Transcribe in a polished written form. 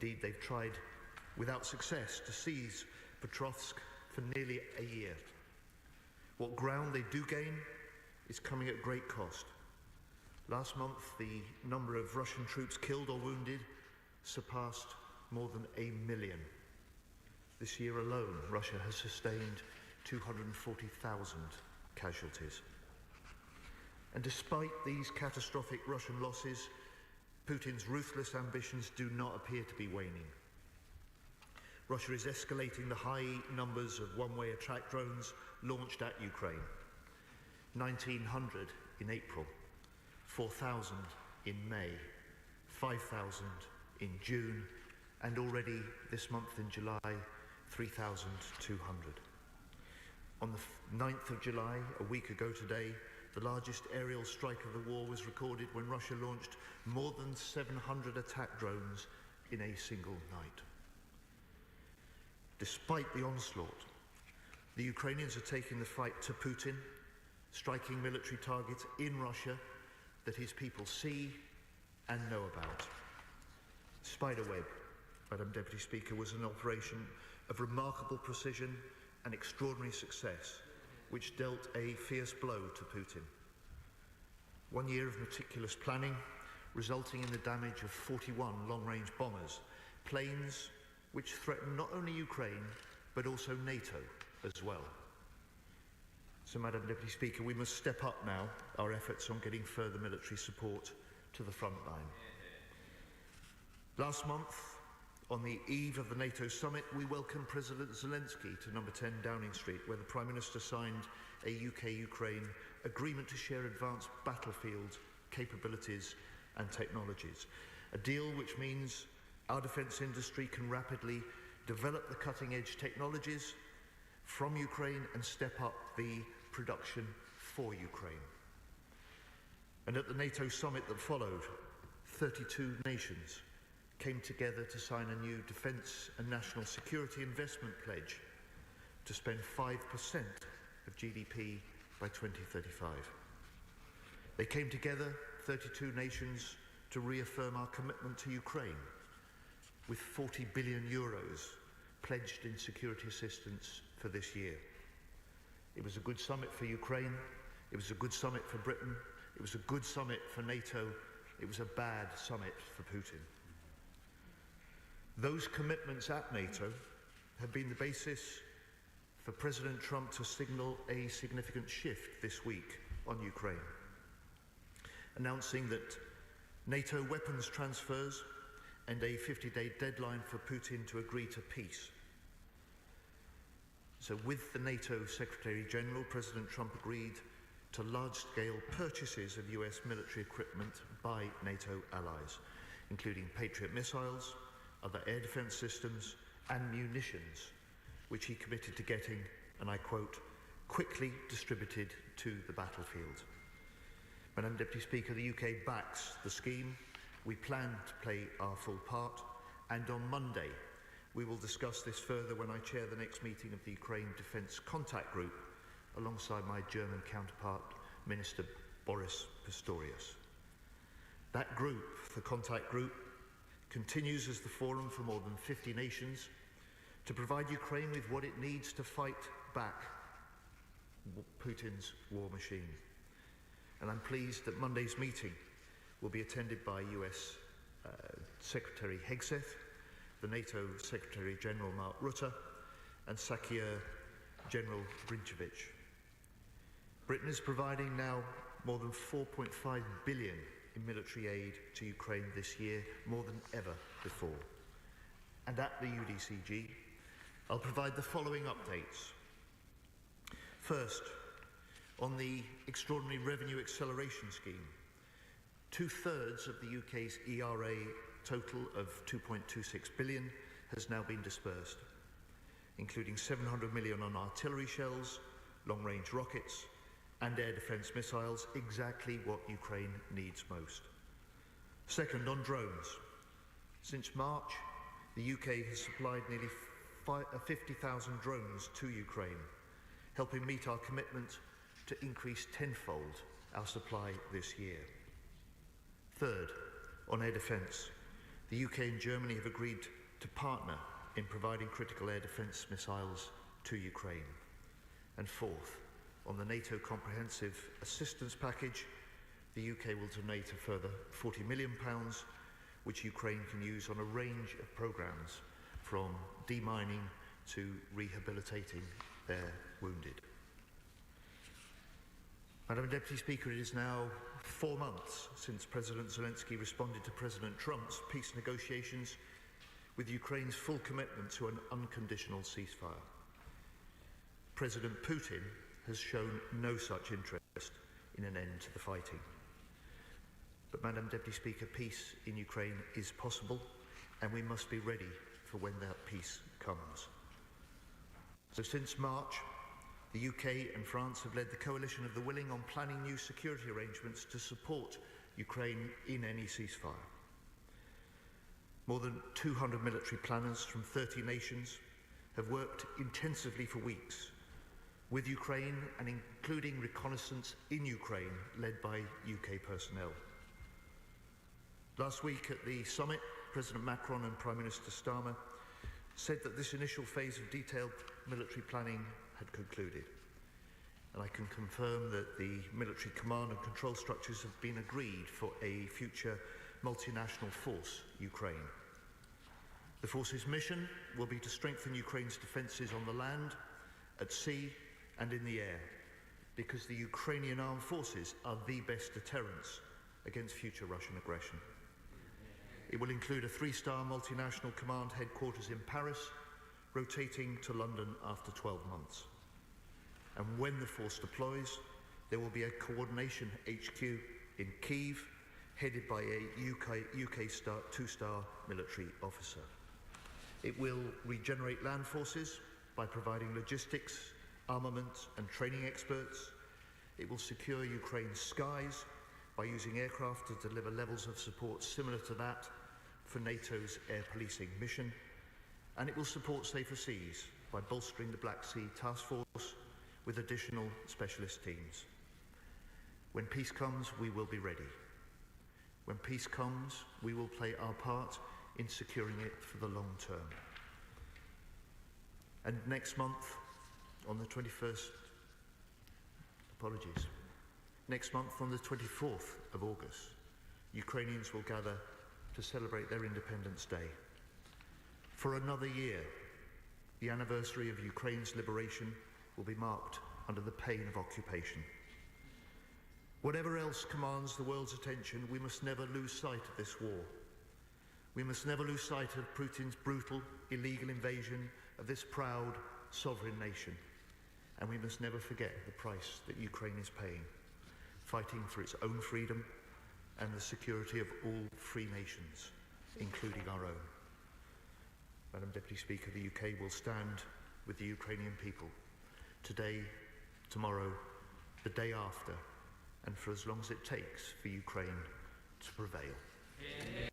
Indeed, they've tried without success to seize Petrovsk for nearly a year. What ground they do gain is coming at great cost. Last month, the number of Russian troops killed or wounded surpassed more than 1 million. This year alone, Russia has sustained 240,000 casualties. And despite these catastrophic Russian losses, Putin's ruthless ambitions do not appear to be waning. Russia is escalating the high numbers of one-way attack drones launched at Ukraine. 1,900 in April, 4,000 in May, 5,000 in June, and already this month in July, 3,200. On the 9th of July, a week ago today, the largest aerial strike of the war was recorded when Russia launched more than 700 attack drones in a single night. Despite the onslaught, the Ukrainians are taking the fight to Putin, striking military targets in Russia that his people see and know about. Spiderweb, Madam Deputy Speaker, was an operation of remarkable precision and extraordinary success, which dealt a fierce blow to Putin. 1 year of meticulous planning, resulting in the damage of 41 long-range bombers, planes which threaten not only Ukraine, but also NATO as well. So, Madam Deputy Speaker, we must step up now our efforts on getting further military support to the front line. Last month, on the eve of the NATO summit, we welcomed President Zelensky to number 10 Downing Street, where the Prime Minister signed a UK-Ukraine agreement to share advanced battlefield capabilities and technologies. A deal which means our defence industry can rapidly develop the cutting-edge technologies from Ukraine and step up the production for Ukraine. And at the NATO summit that followed, 32 nations came together to sign a new defence and national security investment pledge to spend 5% of GDP by 2035. They came together, 32 nations, to reaffirm our commitment to Ukraine, with 40 billion euros pledged in security assistance for this year. It was a good summit for Ukraine, it was a good summit for Britain, it was a good summit for NATO, it was a bad summit for Putin. Those commitments at NATO have been the basis for President Trump to signal a significant shift this week on Ukraine, announcing that NATO weapons transfers and a 50-day deadline for Putin to agree to peace. So with the NATO Secretary General, President Trump agreed to large-scale purchases of US military equipment by NATO allies, including Patriot missiles, other air defence systems and munitions, which he committed to getting, and I quote, quickly distributed to the battlefield. Madam Deputy Speaker, the UK backs the scheme. We plan to play our full part, and on Monday we will discuss this further when I chair the next meeting of the Ukraine Defence Contact Group alongside my German counterpart, Minister Boris Pistorius. That group, the contact group, continues as the forum for more than 50 nations to provide Ukraine with what it needs to fight back Putin's war machine. And I'm pleased that Monday's meeting will be attended by US Secretary Hegseth, the NATO Secretary General Mark Rutte, and Secretary General Brinchevich. Britain is providing now more than 4.5 billion in military aid to Ukraine this year, more than ever before. And at the UDCG, I'll provide the following updates. First, on the Extraordinary Revenue Acceleration Scheme, 2/3 of the UK's ERA total of 2.26 billion has now been dispersed, including 700 million on artillery shells, long-range rockets and air defence missiles, exactly what Ukraine needs most. Second, on drones. Since March, the UK has supplied nearly 50,000 drones to Ukraine, helping meet our commitment to increase tenfold our supply this year. Third, on air defence. The UK and Germany have agreed to partner in providing critical air defence missiles to Ukraine. And fourth, on the NATO Comprehensive Assistance Package, the UK will donate a further £40 million, which Ukraine can use on a range of programmes, from demining to rehabilitating their wounded. Madam Deputy Speaker, it is now 4 months since President Zelensky responded to President Trump's peace negotiations with Ukraine's full commitment to an unconditional ceasefire. President Putin has shown no such interest in an end to the fighting. But, Madam Deputy Speaker, peace in Ukraine is possible, and we must be ready for when that peace comes. So since March, the UK and France have led the coalition of the willing on planning new security arrangements to support Ukraine in any ceasefire. More than 200 military planners from 30 nations have worked intensively for weeks with Ukraine, and including reconnaissance in Ukraine led by UK personnel. Last week at the summit, President Macron and Prime Minister Starmer said that this initial phase of detailed military planning had concluded. And I can confirm that the military command and control structures have been agreed for a future multinational force, Ukraine. The force's mission will be to strengthen Ukraine's defences on the land, at sea and in the air, because the Ukrainian armed forces are the best deterrents against future Russian aggression. It will include a 3-star multinational command headquarters in Paris, rotating to London after 12 months. And when the force deploys, there will be a coordination HQ in Kyiv, headed by a UK 2-star military officer. It will regenerate land forces by providing logistics, armament and training experts. It will secure Ukraine's skies by using aircraft to deliver levels of support similar to that for NATO's air policing mission. And it will support safer seas by bolstering the Black Sea Task Force with additional specialist teams. When peace comes, we will be ready. When peace comes, we will play our part in securing it for the long term. And next month, on the 24th of August, Ukrainians will gather to celebrate their Independence Day. For another year, the anniversary of Ukraine's liberation will be marked under the pain of occupation. Whatever else commands the world's attention, we must never lose sight of this war. We must never lose sight of Putin's brutal, illegal invasion of this proud, sovereign nation. And we must never forget the price that Ukraine is paying, fighting for its own freedom and the security of all free nations, including our own. Madam Deputy Speaker, the UK will stand with the Ukrainian people today, tomorrow, the day after, and for as long as it takes for Ukraine to prevail. Yeah.